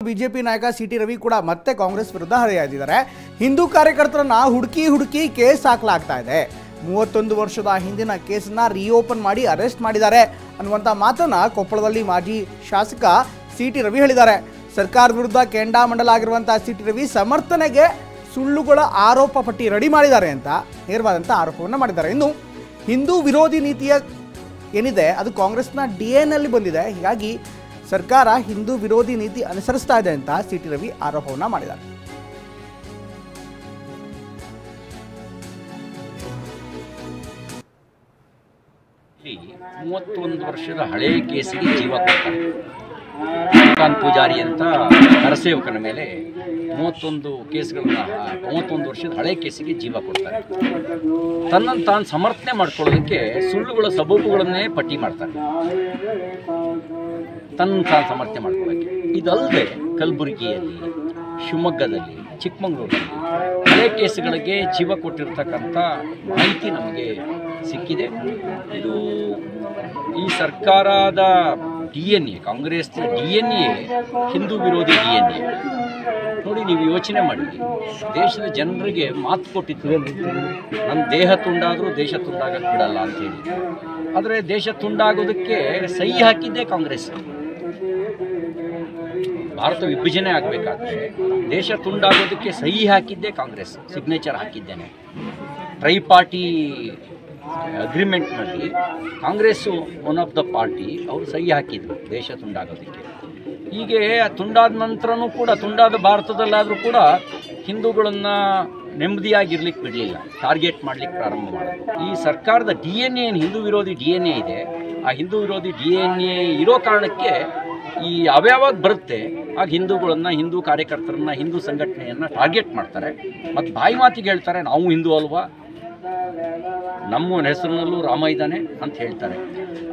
BJP ನಾಯಕ city Ravi ಕೂಡ ಮತ್ತೆ ಕಾಂಗ್ರೆಸ್ ವಿರುದ್ಧ ಹರಿಹಾಯ್ದಿದ್ದಾರೆ. ಹಿಂದೂ ಕಾರ್ಯಕರ್ತರನ್ನ ಹುಡುಕಿ ಕೇಸ್ ಹಾಕಲಾಗ್ತಾ ಇದೆ. 31 ವರ್ಷದ ಹಿಂದಿನ ಕೇಸನ್ನ ರೀಓಪನ್ ಮಾಡಿ ಅರೆಸ್ಟ್ ಮಾಡಿದ್ದಾರೆ ಅನ್ನುವಂಥ ಮಾತನ್ನ ಕೊಪ್ಪಳದಲ್ಲಿ ಮಾಜಿ ಶಾಸಕ ಸಿಟಿ ರವಿ ಹೇಳಿದ್ದಾರೆ. ಸರ್ಕಾರದ ವಿರುದ್ಧ ಕೆಂಡಾಮಂಡಲ ಆಗಿರುವಂತಹ ಸಿಟಿ ರವಿ ಸಮರ್ಥನೆಗೆ ಸುಳ್ಳುಗಳ ಆರೋಪ ಪಟ್ಟಿ ರೆಡಿ ಮಾಡಿದ್ದಾರೆ ಅಂತ ನೇರವಾದಂಥ ಆರೋಪವನ್ನು ಮಾಡಿದ್ದಾರೆ. ಇನ್ನು ಹಿಂದೂ ವಿರೋಧಿ ನೀತಿಯ ಏನಿದೆ ಅದು ಕಾಂಗ್ರೆಸ್ನ DNA ಬಂದಿದೆ. ಹೀಗಾಗಿ ಸರ್ಕಾರ ಹಿಂದೂ ವಿರೋಧಿ ನೀತಿ ಅನುಸರಿಸ್ತಾ ಇದೆ ಅಂತ ಸಿಟಿ ರವಿ ಆರೋಪವನ್ನು ಮಾಡಿದ್ದಾರೆ. ಇಲ್ಲಿ 31 ವರ್ಷದ ಹಳೆಯ ಕೇಸಿಗೆ ಜೀವ ಕೊಡ್ತಾರೆ. ಶ್ರೀಕಾಂತ್ ಪೂಜಾರಿ ಅಂತ ಕರಸೇವಕನ ಮೇಲೆ 31 ವರ್ಷದ ಹಳೆ ಕೇಸಿಗೆ ಜೀವ ಕೊಡ್ತಾರೆ. ತನ್ನನ್ನು ತಾನು ಸಮರ್ಥನೆ ಮಾಡ್ಕೊಳ್ಳೋದಕ್ಕೆ ಸುಳ್ಳುಗಳ ಸಬೂಬುಗಳನ್ನೇ ಪಟ್ಟಿ ಮಾಡ್ತಾರೆ. ತನ್ನ ತಾನು ಸಮರ್ಥನೆ ಮಾಡ್ಕೊಳ್ಳೋಕ್ಕೆ. ಇದಲ್ಲದೆ ಕಲಬುರಗಿಯಲ್ಲಿ, ಶಿವಮೊಗ್ಗದಲ್ಲಿ, ಚಿಕ್ಕಮಗಳೂರಲ್ಲಿ ಹಳೆ ಕೇಸುಗಳಿಗೆ ಜೀವ ಕೊಟ್ಟಿರ್ತಕ್ಕಂಥ ಮಾಹಿತಿ ನಮಗೆ ಸಿಕ್ಕಿದೆ. ಇದು ಈ ಸರ್ಕಾರದ DNA, ಕಾಂಗ್ರೆಸ್ DNA ಹಿಂದೂ ವಿರೋಧಿ DNA. ನೋಡಿ, ನೀವು ಯೋಚನೆ ಮಾಡಿ, ದೇಶದ ಜನರಿಗೆ ಮಾತು ಕೊಟ್ಟಿತ್ತು, ನನ್ನ ದೇಹ ತುಂಡಾದರೂ ದೇಶ ತುಂಡಾಗಕ್ಕೆ ಬಿಡಲ್ಲ ಅಂತೇಳಿ. ಆದರೆ ದೇಶ ತುಂಡಾಗೋದಕ್ಕೆ ಸಹಿ ಹಾಕಿದ್ದೇ ಕಾಂಗ್ರೆಸ್. ಭಾರತ ವಿಭಜನೆ ಆಗಬೇಕಾದ್ರೆ ದೇಶ ತುಂಡಾಗೋದಕ್ಕೆ ಸಹಿ ಹಾಕಿದ್ದೇ ಕಾಂಗ್ರೆಸ್, ಸಿಗ್ನೇಚರ್ ಹಾಕಿದ್ದೇನೆ. ಟ್ರೈಪಾರ್ಟಿ ಅಗ್ರಿಮೆಂಟ್ನಲ್ಲಿ Congress one of the party, ಅವರು ಸಹಿ ಹಾಕಿದ್ರು ದೇಶ ತುಂಡಾಗೋದಕ್ಕೆ. ಹೀಗೆ ತುಂಡಾದ ನಂತರನೂ ಕೂಡ, ತುಂಡಾದ ಭಾರತದಲ್ಲಾದರೂ ಕೂಡ ಹಿಂದೂಗಳನ್ನು ನೆಮ್ಮದಿಯಾಗಿರ್ಲಿಕ್ಕೆ ಬಿಡಲಿಲ್ಲ, ಟಾರ್ಗೆಟ್ ಮಾಡಲಿಕ್ಕೆ ಪ್ರಾರಂಭ ಮಾಡಿದ್ರು. ಈ ಸರ್ಕಾರದ DNA ಏನು ಹಿಂದೂ ವಿರೋಧಿ DNA ಇದೆ, ಆ ಹಿಂದೂ ವಿರೋಧಿ DNA ಇರೋ ಕಾರಣಕ್ಕೆ ಈ ಯಾವ್ಯಾವಾಗ ಬರುತ್ತೆ ಆಗ ಹಿಂದೂಗಳನ್ನು, ಹಿಂದೂ ಕಾರ್ಯಕರ್ತರನ್ನ, ಹಿಂದೂ ಸಂಘಟನೆಯನ್ನು ಟಾರ್ಗೆಟ್ ಮಾಡ್ತಾರೆ. ಮತ್ತು ಬಾಯಿ ಮಾತಿಗೆ ಹೇಳ್ತಾರೆ, ನಾವು ಹಿಂದೂ ಅಲ್ವಾ, ನಮ್ಮ ಹೆಸರಿನಲ್ಲೂ ರಾಮ ಇದ್ದಾನೆ ಅಂತ ಹೇಳ್ತಾರೆ.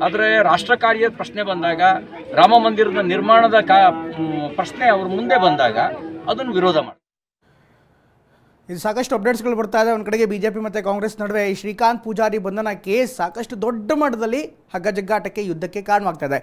ಆದರೆ ರಾಷ್ಟ್ರ ಕಾರ್ಯದ ಪ್ರಶ್ನೆ ಬಂದಾಗ, ರಾಮ ಮಂದಿರದ ನಿರ್ಮಾಣದ ಪ್ರಶ್ನೆ ಅವ್ರ ಮುಂದೆ ಬಂದಾಗ ಅದನ್ನು ವಿರೋಧ ಮಾಡ್ತಾರೆ. ಇದು ಸಾಕಷ್ಟು ಅಪ್ಡೇಟ್ಸ್ಗಳು ಬರ್ತಾ ಇದೆ. ಒಂದು ಕಡೆಗೆ ಬಿಜೆಪಿ ಮತ್ತು ಕಾಂಗ್ರೆಸ್ ನಡುವೆ ಈ ಶ್ರೀಕಾಂತ್ ಪೂಜಾರಿ ಬಂಧನ ಕೇಸ್ ಸಾಕಷ್ಟು ದೊಡ್ಡ ಮಟ್ಟದಲ್ಲಿ ಹಗ್ಗಜಗ್ಗಾಟಕ್ಕೆ, ಯುದ್ಧಕ್ಕೆ ಕಾರಣವಾಗ್ತಾ ಇದೆ.